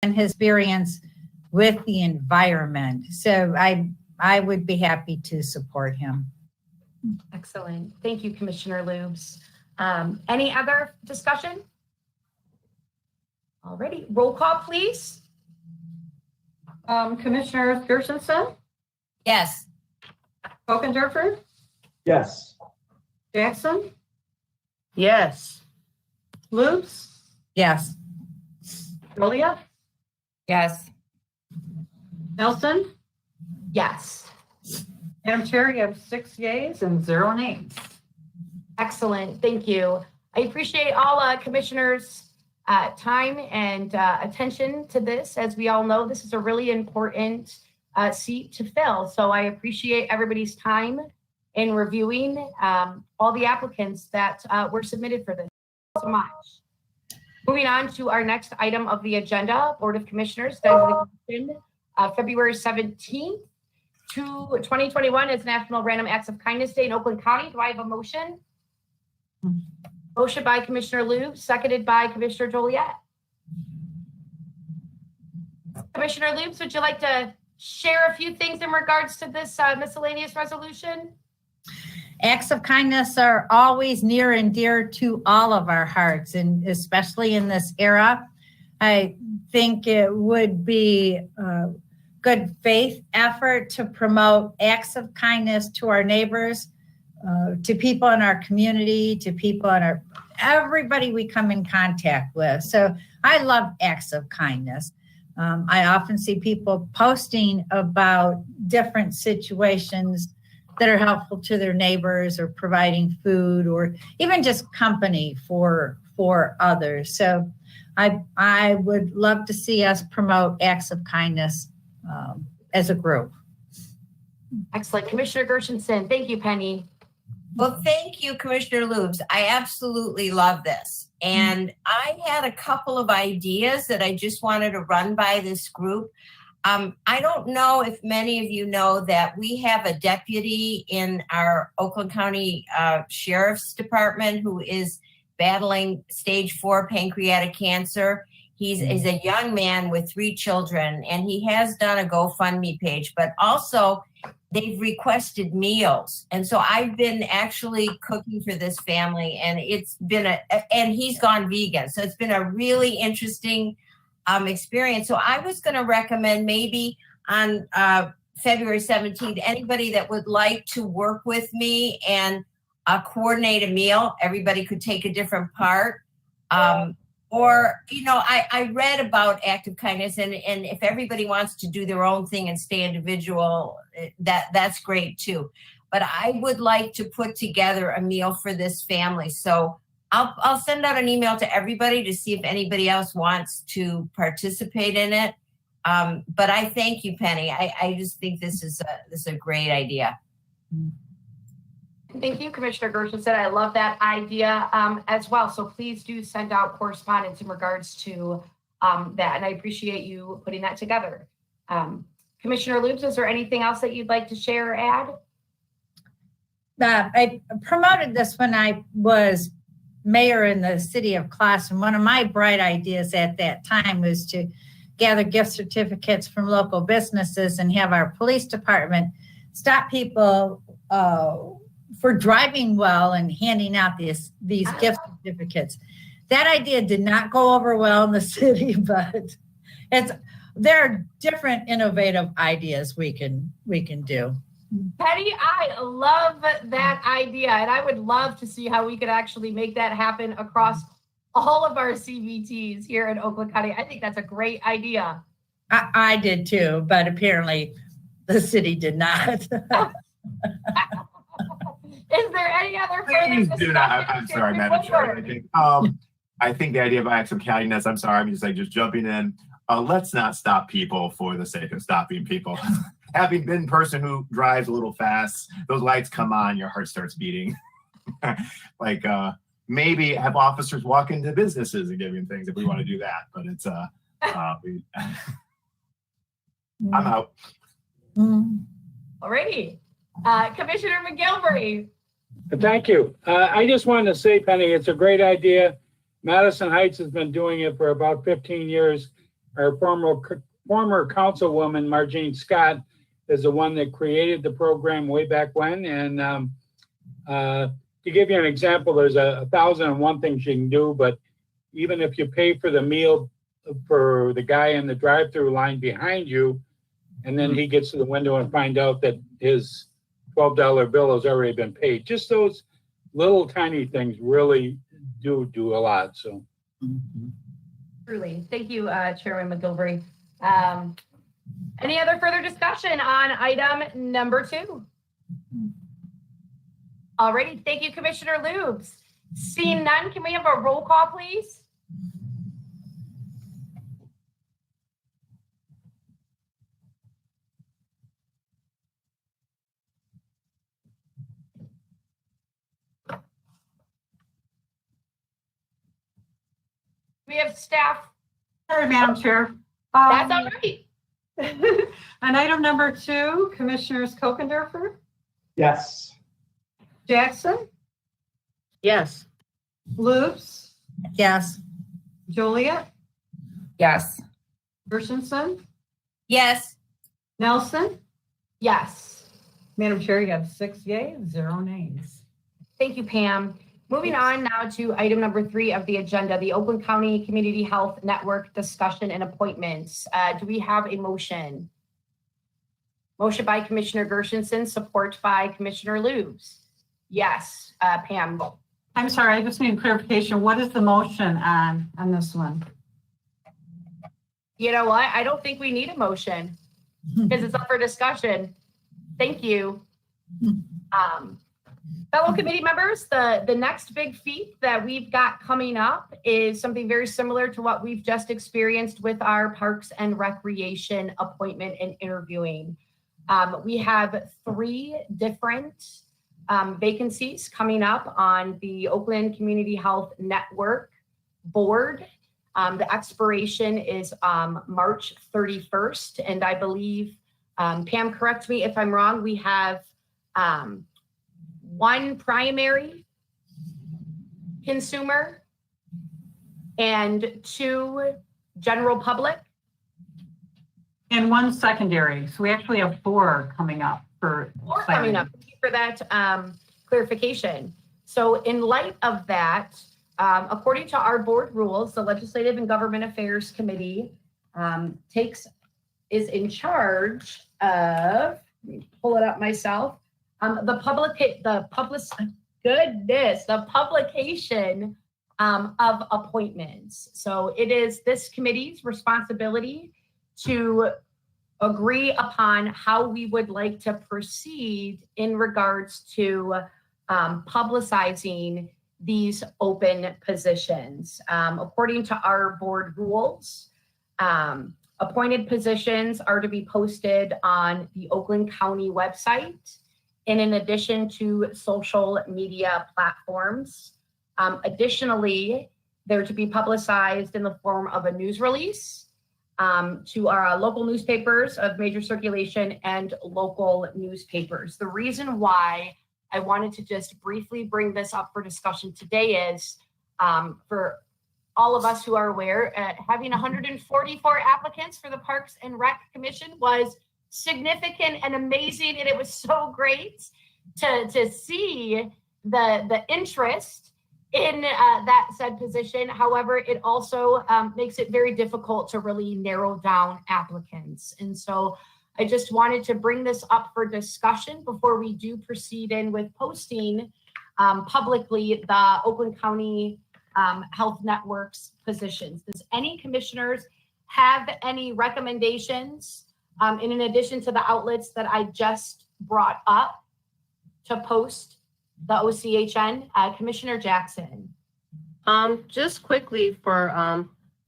and his experience with the environment. So I would be happy to support him. Excellent. Thank you, Commissioner Lubes. Any other discussion? Alrighty, roll call, please. Commissioner Gershenson, Yes. Kokendorfer, Yes. Jackson, Yes. Lubes, Yes. Julia, Yes. Nelson. Yes. Madam Chair, you have 6 yeas and 0 nays. Excellent. Thank you. I appreciate all commissioners' time and attention to this. As we all know, this is a really important seat to fill. So I appreciate everybody's time in reviewing all the applicants that were submitted for this. Thank you so much. Moving on to our next item of the agenda, Board of Commissioners, designation February 17th to 2021 is National Random Acts of Kindness Day in Oakland County. Do I have a motion? Motion by Commissioner Lubes, seconded by Commissioner Joliet. Commissioner Lubes, would you like to share a few things in regards to this miscellaneous resolution? Acts of kindness are always near and dear to all of our hearts, and especially in this era. I think it would be a good faith effort to promote acts of kindness to our neighbors, to people in our community, to people in everybody we come in contact with. So I love acts of kindness. I often see people posting about different situations that are helpful to their neighbors, or providing food, or even just company for others. So I would love to see us promote acts of kindness as a group. Excellent. Commissioner Gershenson. Thank you, Penny. Well, thank you, Commissioner Lubes. I absolutely love this. And I had a couple of ideas that I just wanted to run by this group. I don't know if many of you know that we have a deputy in our Oakland County Sheriff's Department who is battling stage 4 pancreatic cancer. He's a young man with 3 children, and he has done a GoFundMe page, but also they've requested meals. And so I've been actually cooking for this family, and it's been and he's gone vegan. So it's been a really interesting experience. So I was going to recommend maybe on February 17th, anybody that would like to work with me and coordinate a meal. Everybody could take a different part. Or, I read about active kindness, and if everybody wants to do their own thing and stay individual, that's great too. But I would like to put together a meal for this family. So I'll send out an email to everybody to see if anybody else wants to participate in it. But I thank you, Penny. I just think this is a great idea. Thank you, Commissioner Gershenson. I love that idea as well. So please do send out correspondence in regards to that. And I appreciate you putting that together. Commissioner Lubes, is there anything else that you'd like to share or add? I promoted this when I was mayor in the city of Clawson. One of my bright ideas at that time was to gather gift certificates from local businesses and have our police department stop people for driving well and handing out these gift certificates. That idea did not go over well in the city, but there are different innovative ideas we can do. Penny, I love that idea, and I would love to see how we could actually make that happen across all of our CVTs here in Oakland County. I think that's a great idea. I did too, but apparently the city did not. Is there any other further discussion? I'm sorry, Madam Chair. I think the idea of acts of kindness, I'm sorry, I'm just jumping in. Let's not stop people for the sake of stopping people. Having been a person who drives a little fast, those lights come on, your heart starts beating. Maybe have officers walk into businesses and give you things if we want to do that. But it's I'm out. Alrighty. Commissioner McGilvery. Thank you. I just wanted to say, Penny, it's a great idea. Madison Heights has been doing it for about 15 years. our former councilwoman, Margene Scott, is the one that created the program way back when. And to give you an example, there's 1,001 things you can do, but even if you pay for the meal for the guy in the drive-through line behind you, and then he gets to the window and find out that his $12 bill has already been paid. Just those little tiny things really do a lot. So. Truly. Thank you, Chairman McGilvery. Any other further discussion on item number 2? Alrighty. Thank you, Commissioner Lubes. Seeing none, can we have a roll call, please? We have staff. Sorry, Madam Chair. That's all right. On item number 2, Commissioners Kokendorfer, Yes. Jackson, Yes. Lubes, Yes. Joliet, Yes. Gershenson, Yes. Nelson. Yes. Madam Chair, you have 6 yeas, 0 nays. Thank you, Pam. Moving on now to item number 3 of the agenda, the Oakland County Community Health Network discussion and appointments. Do we have a motion? Motion by Commissioner Gershenson, support by Commissioner Lubes. Yes, Pam. I'm sorry, I just need clarification. What is the motion on this one? You know what? I don't think we need a motion because it's up for discussion. Thank you. Fellow committee members, the next big feat that we've got coming up is something very similar to what we've just experienced with our Parks and Recreation appointment and interviewing. We have 3 different vacancies coming up on the Oakland Community Health Network board. The expiration is March 31st, and I believe, Pam, correct me if I'm wrong, we have 1 primary consumer and 2 general public. And 1 secondary. So we actually have 4 coming up for. More coming up. Thank you for that clarification. So in light of that, according to our board rules, the Legislative and Government Affairs Committee is in charge of, let me pull it up myself, the publication of appointments. So it is this committee's responsibility to agree upon how we would like to proceed in regards to publicizing these open positions. According to our board rules, appointed positions are to be posted on the Oakland County website, and in addition to social media platforms. Additionally, they're to be publicized in the form of a news release to our local newspapers of major circulation and local newspapers. The reason why I wanted to just briefly bring this up for discussion today is for all of us who are aware, having 144 applicants for the Parks and Rec Commission was significant and amazing, and it was so great to see the interest in that said position. However, it also makes it very difficult to really narrow down applicants. And so I just wanted to bring this up for discussion before we do proceed in with posting publicly the Oakland County Health Network's positions. Does any commissioners have any recommendations in addition to the outlets that I just brought up to post the OCHN? Commissioner Jackson. Just quickly for,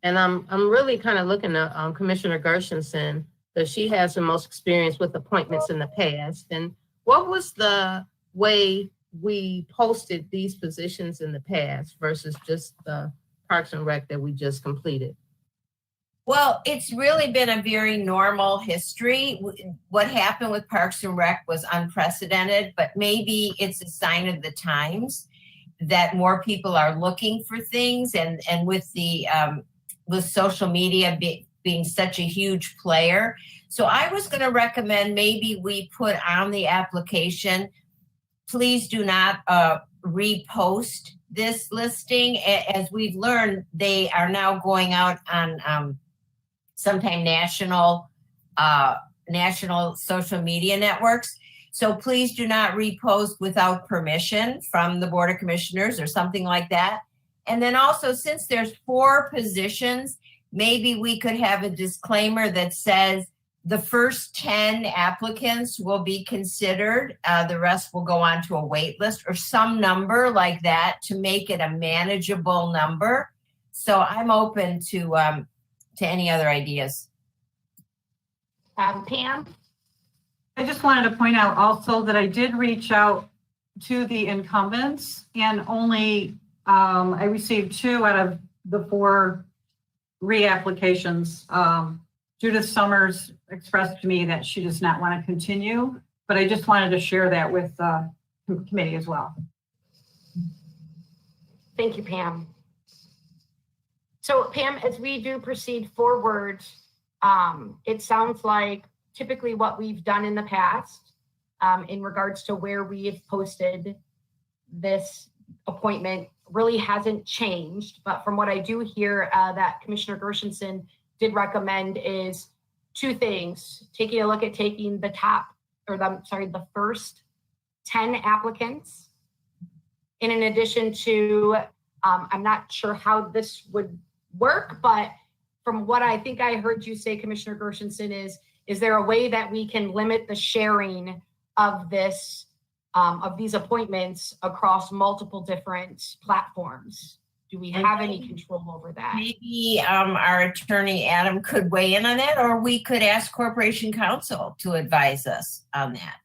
and I'm really kind of looking at Commissioner Gershenson, because she has the most experience with appointments in the past. And what was the way we posted these positions in the past versus just the Parks and Rec that we just completed? Well, it's really been a very normal history. What happened with Parks and Rec was unprecedented, but maybe it's a sign of the times that more people are looking for things, and with the with social media being such a huge player. So I was going to recommend maybe we put on the application, please do not repost this listing. As we've learned, they are now going out on sometime national social media networks. So please do not repost without permission from the Board of Commissioners or something like that. And then also, since there's 4 positions, maybe we could have a disclaimer that says the first 10 applicants will be considered. The rest will go on to a wait list or some number like that to make it a manageable number. So I'm open to any other ideas. Pam? I just wanted to point out also that I did reach out to the incumbents and only, I received 2 out of the 4 reapplications. Judith Summers expressed to me that she does not want to continue, but I just wanted to share that with the committee as well. Thank you, Pam. So Pam, as we do proceed forward, it sounds like typically what we've done in the past in regards to where we have posted this appointment really hasn't changed. But from what I do hear that Commissioner Gershenson did recommend is 2 things: taking a look at taking the first 10 applicants. And in addition to, I'm not sure how this would work, but from what I think I heard you say, Commissioner Gershenson, is there a way that we can limit the sharing of this, of these appointments across multiple different platforms? Do we have any control over that? Maybe our attorney, Adam, could weigh in on that, or we could ask Corporation Counsel to advise us on that.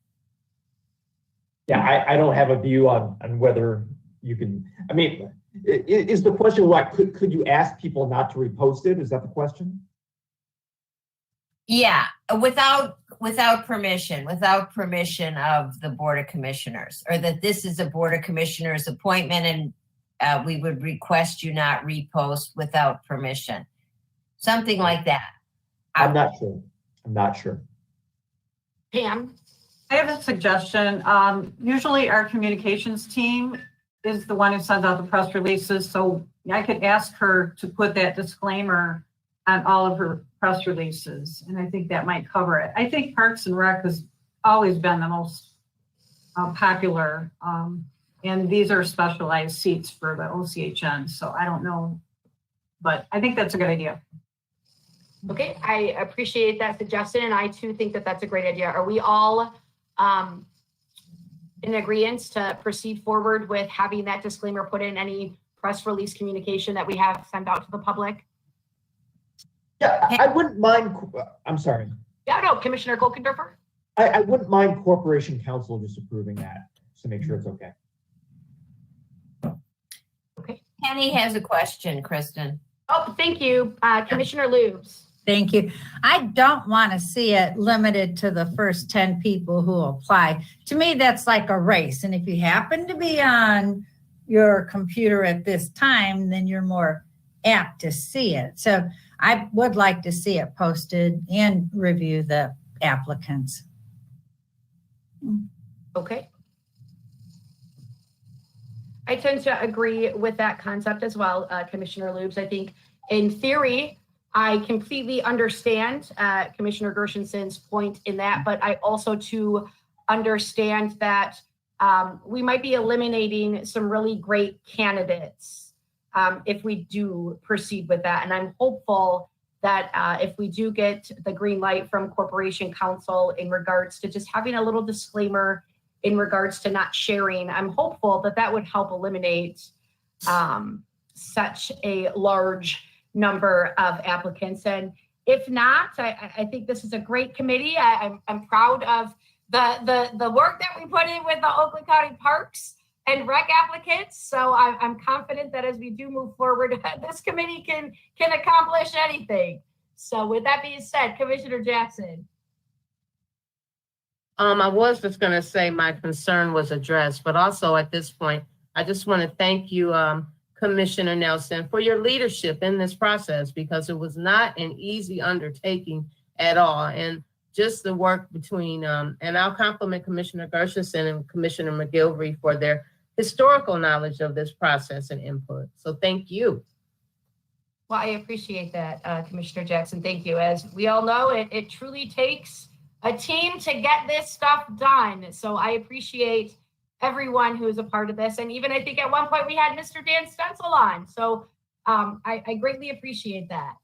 Yeah, I don't have a view on whether you can, I mean, is the question what, could you ask people not to repost it? Is that the question? Yeah, without permission of the Board of Commissioners, or that this is a Board of Commissioners appointment and we would request you not repost without permission. Something like that. I'm not sure. Pam? I have a suggestion. Usually our communications team is the one who sends out the press releases. So I could ask her to put that disclaimer on all of her press releases. And I think that might cover it. I think Parks and Rec has always been the most popular. And these are specialized seats for the OCHN. So I don't know, but I think that's a good idea. Okay, I appreciate that suggestion, and I too think that that's a great idea. Are we all in agreement to proceed forward with having that disclaimer put in any press release communication that we have sent out to the public? Yeah, I wouldn't mind, I'm sorry. Yeah, no, Commissioner Kolkendorfer? I wouldn't mind Corporation Counsel just approving that to make sure it's okay. Penny has a question, Kristen. Oh, thank you. Commissioner Lubes. Thank you. I don't want to see it limited to the first 10 people who apply. To me, that's like a race. And if you happen to be on your computer at this time, then you're more apt to see it. So I would like to see it posted and review the applicants. Okay. I tend to agree with that concept as well, Commissioner Lubes. I think in theory, I completely understand Commissioner Gershenson's point in that, but I also too understand that we might be eliminating some really great candidates if we do proceed with that. And I'm hopeful that if we do get the green light from Corporation Counsel in regards to just having a little disclaimer in regards to not sharing, I'm hopeful that that would help eliminate such a large number of applicants. And if not, I think this is a great committee. I'm proud of the work that we put in with the Oakland County Parks and Rec applicants. So I'm confident that as we do move forward, this committee can accomplish anything. So with that being said, Commissioner Jackson. I was just going to say my concern was addressed, but also at this point, I just want to thank you, Commissioner Nelson, for your leadership in this process, because it was not an easy undertaking at all. And just the work between, and I'll compliment Commissioner Gershenson and Commissioner McGilvery for their historical knowledge of this process and input. So thank you. Well, I appreciate that, Commissioner Jackson. Thank you. As we all know, it truly takes a team to get this stuff done. So I appreciate everyone who is a part of this. And even I think at one point we had Mr. Dan Stencil on. So I greatly appreciate that.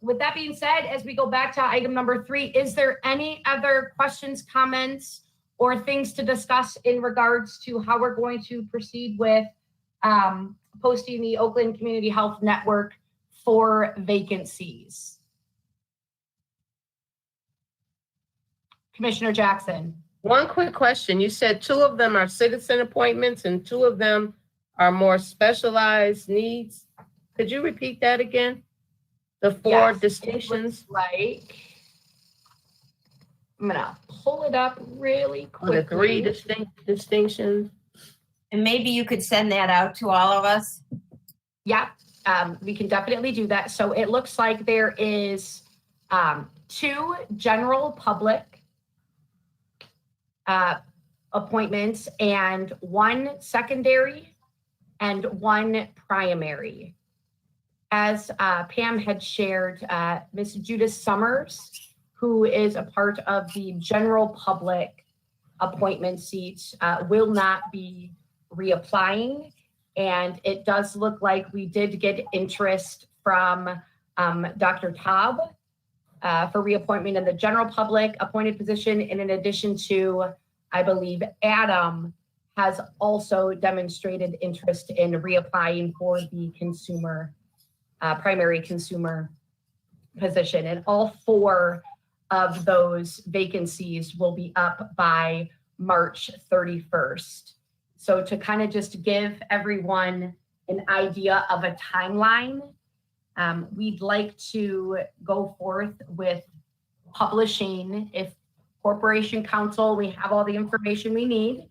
With that being said, as we go back to item number 3, is there any other questions, comments, or things to discuss in regards to how we're going to proceed with posting the Oakland Community Health Network for vacancies? Commissioner Jackson. One quick question. You said 2 of them are citizen appointments and 2 of them are more specialized needs. Could you repeat that again? The 4 Yes, distinctions? Like, I'm gonna pull it up really quickly. The 3 distinctions? And maybe you could send that out to all of us. Yeah, we can definitely do that. So it looks like there is 2 general public appointments and 1 secondary and 1 primary. As Pam had shared, Ms. Judith Summers, who is a part of the general public appointment seats, will not be reapplying. And it does look like we did get interest from Dr. Taub for reappointment in the general public appointed position. And in addition to, I believe, Adam has also demonstrated interest in reapplying for the consumer, primary consumer position. And all 4 of those vacancies will be up by March 31st. So to kind of just give everyone an idea of a timeline, we'd like to go forth with publishing. If Corporation Counsel, we have all the information we need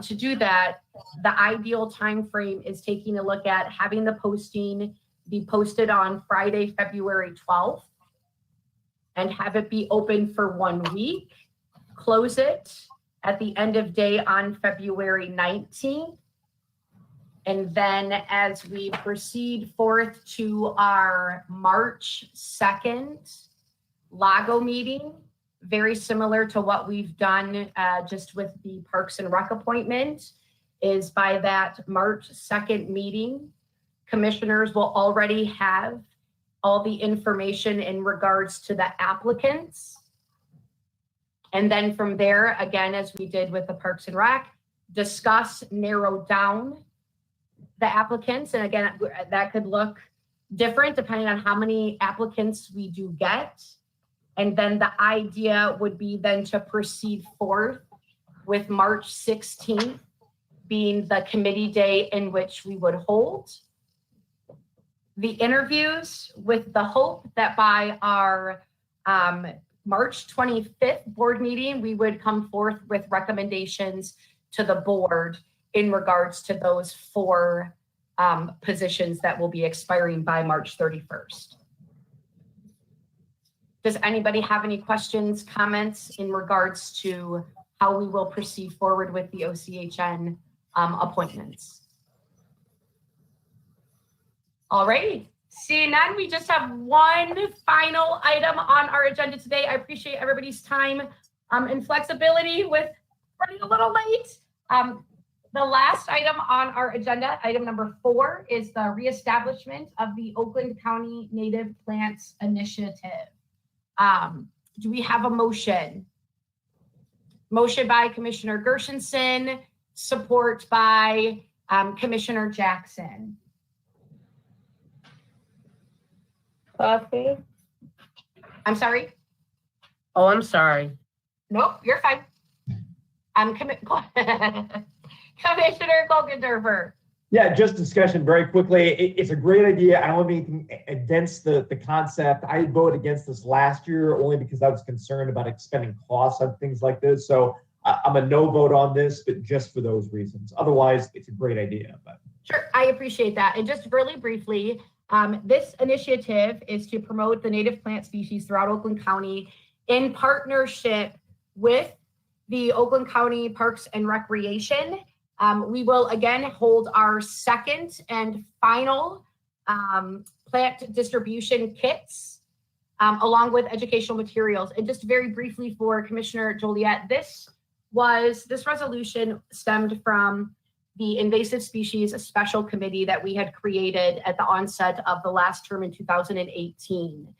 to do that. The ideal time frame is taking a look at having the posting be posted on Friday, February 12th, and have it be open for 1 week, close it at the end of day on February 19th. And then as we proceed forth to our March 2nd LAGO meeting, very similar to what we've done just with the Parks and Rec appointment, is by that March 2nd meeting, commissioners will already have all the information in regards to the applicants. And then from there, again, as we did with the Parks and Rec, discuss, narrow down the applicants. And again, that could look different depending on how many applicants we do get. And then the idea would be then to proceed forth with March 16th being the committee day in which we would hold the interviews, with the hope that by our March 25th board meeting, we would come forth with recommendations to the board in regards to those 4 positions that will be expiring by March 31st. Does anybody have any questions, comments in regards to how we will proceed forward with the OCHN appointments? All right, seeing none, we just have 1 final item on our agenda today. I appreciate everybody's time and flexibility with running a little late. The last item on our agenda, item number 4, is the reestablishment of the Oakland County Native Plants Initiative. Do we have a motion? Motion by Commissioner Gershenson, support by Commissioner Jackson. Coffee? I'm sorry. Oh, I'm sorry. Nope, you're fine. Commissioner Kolgendorfer. Yeah, just discussion very quickly. It's a great idea. I don't have anything against the concept. I voted against this last year only because I was concerned about expending costs on things like this. So I'm a no vote on this, but just for those reasons. Otherwise, it's a great idea. But Sure, I appreciate that. And just really briefly, this initiative is to promote the native plant species throughout Oakland County in partnership with the Oakland County Parks and Recreation. We will again hold our second and final plant distribution kits along with educational materials. And just very briefly for Commissioner Joliet, this resolution stemmed from the invasive species special committee that we had created at the onset of the last term in 2018.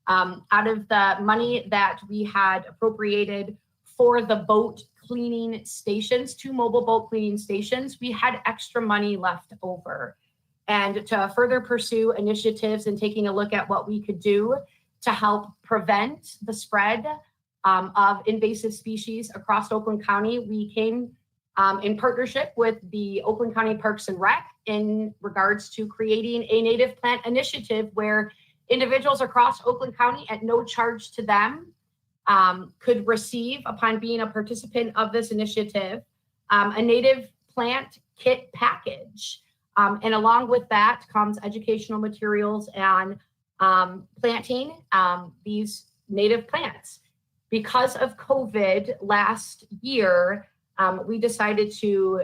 Out of the money that we had appropriated for the boat cleaning stations, 2 mobile boat cleaning stations, we had extra money left over. And to further pursue initiatives and taking a look at what we could do to help prevent the spread of invasive species across Oakland County, we came in partnership with the Oakland County Parks and Rec in regards to creating a native plant initiative where individuals across Oakland County at no charge to them could receive, upon being a participant of this initiative, a native plant kit package. And along with that comes educational materials and planting these native plants. Because of COVID last year, we decided to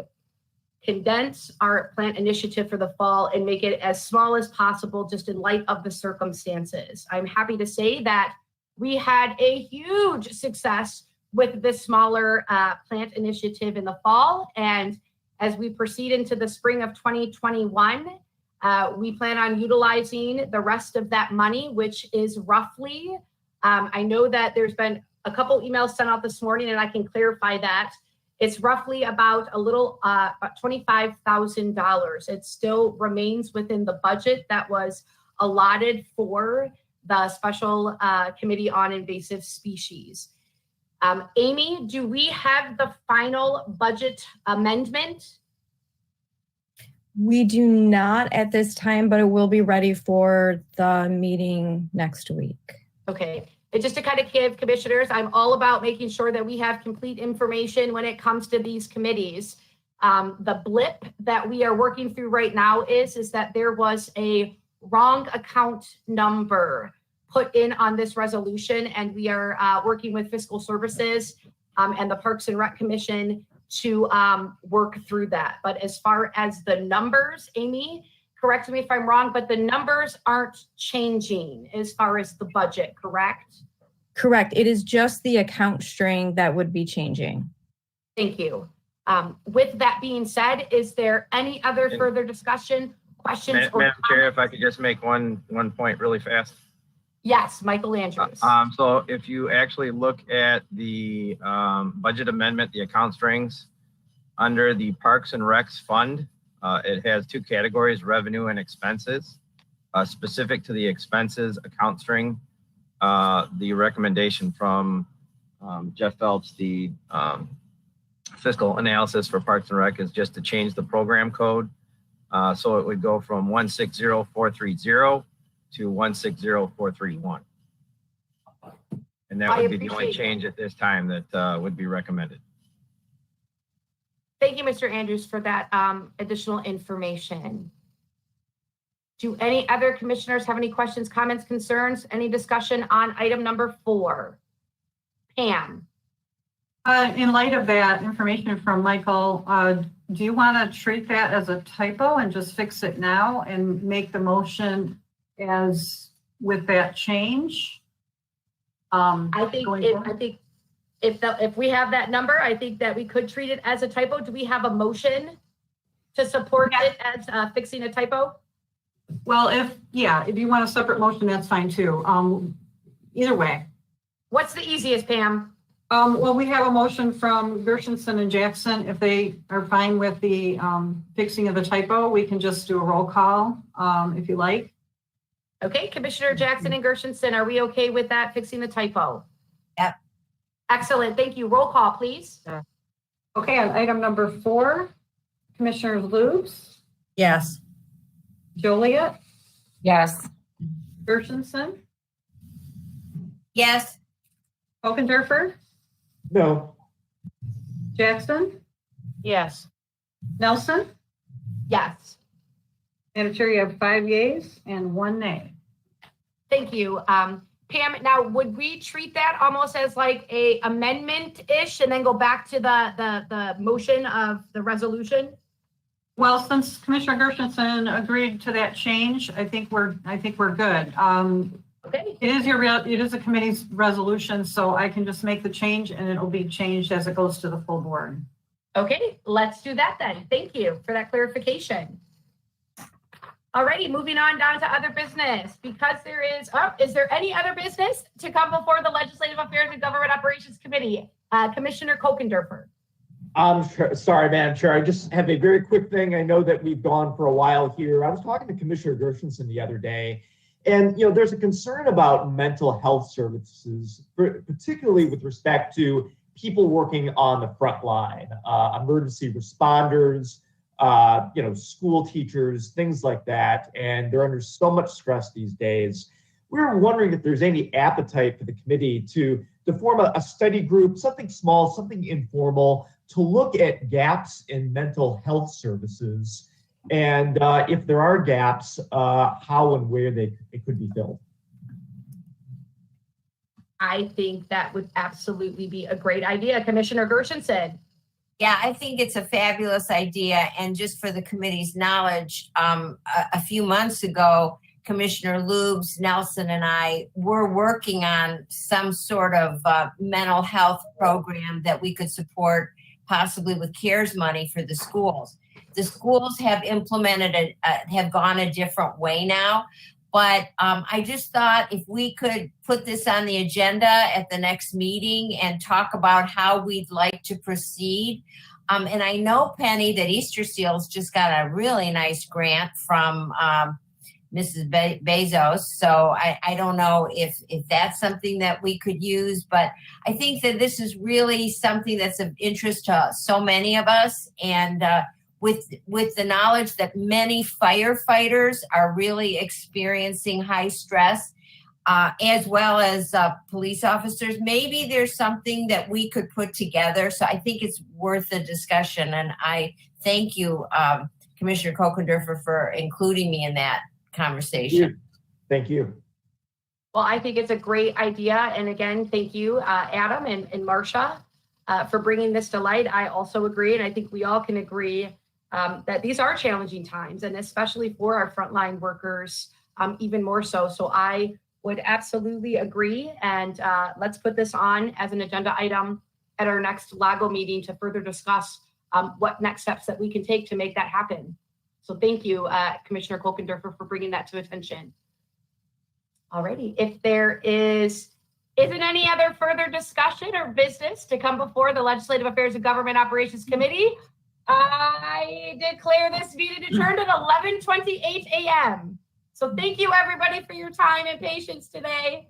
condense our plant initiative for the fall and make it as small as possible just in light of the circumstances. I'm happy to say that we had a huge success with this smaller plant initiative in the fall. And as we proceed into the spring of 2021, we plan on utilizing the rest of that money, which is roughly, I know that there's been a couple emails sent out this morning and I can clarify that. It's roughly about about $25,000. It still remains within the budget that was allotted for the Special Committee on Invasive Species. Amy, do we have the final budget amendment? We do not at this time, but it will be ready for the meeting next week. Okay. And just to kind of give commissioners, I'm all about making sure that we have complete information when it comes to these committees. The blip that we are working through right now is that there was a wrong account number put in on this resolution, and we are working with Fiscal Services and the Parks and Rec Commission to work through that. But as far as the numbers, Amy, correct me if I'm wrong, but the numbers aren't changing as far as the budget, correct? Correct. It is just the account string that would be changing. Thank you. With that being said, is there any other further discussion, questions? Madam Chair, if I could just make one point really fast. Yes, Michael Andrews. So if you actually look at the budget amendment, the account strings under the Parks and Recs Fund, it has 2 categories, revenue and expenses. Specific to the expenses account string, the recommendation from Jeff Phelps, the fiscal analysis for Parks and Rec, is just to change the program code. So it would go from 160430 to 160431. And that would be the only change at this time that would be recommended. Thank you, Mr. Andrews, for that additional information. Do any other commissioners have any questions, comments, concerns, any discussion on item number 4? Pam. In light of that information from Michael, do you want to treat that as a typo and just fix it now and make the motion as with that change? I think if we have that number, I think that we could treat it as a typo. Do we have a motion to support it as fixing a typo? Well, if you want a separate motion, that's fine too. Either way. What's the easiest, Pam? Well, we have a motion from Gershenson and Jackson. If they are fine with the fixing of the typo, we can just do a roll call if you like. Okay, Commissioner Jackson and Gershenson, are we okay with that, fixing the typo? Yep. Excellent, thank you. Roll call, please. Okay, on item number 4, Commissioner Loobs, Yes. Joliet, Yes. Gershenson, Yes. Hogendorfer, No. Jackson, Yes. Nelson, Yes. Madam Chair, you have 5 yeas and 1 nay. Thank you. Pam, now would we treat that almost as like a amendment-ish and then go back to the motion of the resolution? Well, since Commissioner Gershenson agreed to that change, I think we're good. Okay, It is a committee's resolution, so I can just make the change and it'll be changed as it goes to the full board. okay, let's do that then. Thank you for that clarification. Alrighty, moving on down to other business. Because there is there any other business to come before the Legislative Affairs and Government Operations Committee? Commissioner Kokendorfer. Sorry, Madam Chair. I just have a very quick thing. I know that we've gone for a while here. I was talking to Commissioner Gershenson the other day, and there's a concern about mental health services, particularly with respect to people working on the front line, emergency responders, school teachers, things like that, and they're under so much stress these days. We were wondering if there's any appetite for the committee to form a study group, something small, something informal, to look at gaps in mental health services, and if there are gaps, how and where it could be filled. I think that would absolutely be a great idea. Commissioner Gershenson. Yeah, I think it's a fabulous idea. And just for the committee's knowledge, a few months ago, Commissioner Lubes, Nelson, and I were working on some sort of mental health program that we could support, possibly with CARES money for the schools. The schools have implemented have gone a different way now. But I just thought if we could put this on the agenda at the next meeting and talk about how we'd like to proceed. And I know, Penny, that Easter Seals just got a really nice grant from Mrs. Bezos. So I don't know if that's something that we could use, but I think that this is really something that's of interest to so many of us. And with the knowledge that many firefighters are really experiencing high stress, as well as police officers, maybe there's something that we could put together. So I think it's worth a discussion. And I thank you, Commissioner Kokendorfer, for including me in that conversation. Thank you. Well, I think it's a great idea. And again, thank you, Adam and Marcia, for bringing this to light. I also agree, and I think we all can agree that these are challenging times, and especially for our frontline workers, even more so. So I would absolutely agree. And let's put this on as an agenda item at our next LAGO meeting to further discuss what next steps that we can take to make that happen. So thank you, Commissioner Kokendorfer, for bringing that to attention. Alrighty, if there isn't any other further discussion or business to come before the Legislative Affairs and Government Operations Committee, I declare this meeting adjourned at 11:28 a.m. So thank you, everybody, for your time and patience today.